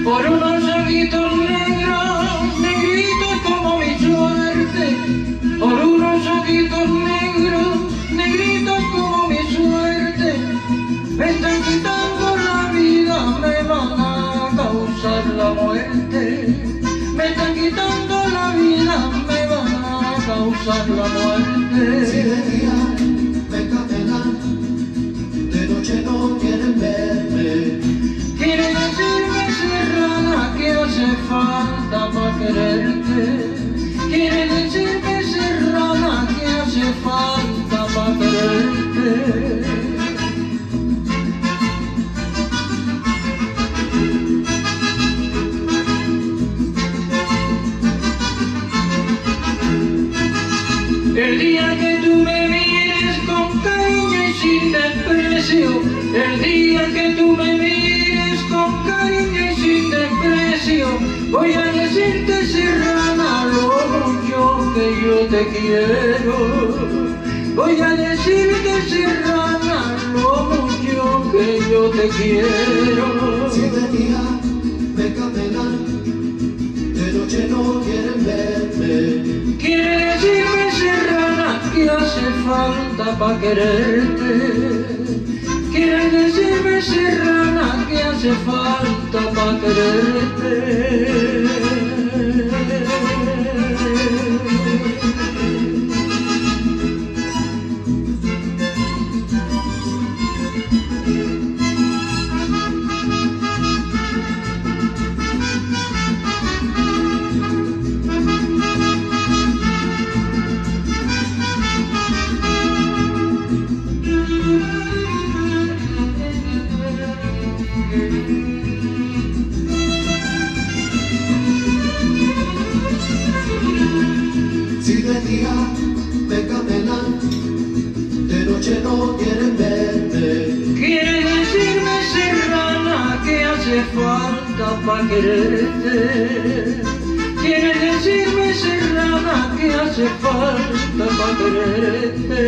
Por unos ojitos negros, negritos como mi suerte, por unos ojitos negros, negritos como mi suerte, me están quitando la vida, me van a causar la muerte, me están quitando la vida, me van a causar la muerte. Si de día me capelan, de noche no quieren verme. Quieren decirme serrana que hace falta pa' quererte. Quieren decirme serrana que hace falta pa' quererte. El día que tú me mires con cariño y sin desprecio, el día que tú me mires con cariño y sin desprecio, voy a decirte serrana lo mucho que yo te quiero. Voy a decirte serrana lo mucho que yo te quiero. Si de día me capelan, de noche no quieren verme. Quiere decirme serrana que hace falta pa' quererte. Quiere decirme serrana que hace falta pa' quererte. Si de día me capelan, de noche no quieren verme. Quiere decirme serrana que hace falta pa' quererte. Quiere decirme serrana que hace falta pa' quererte.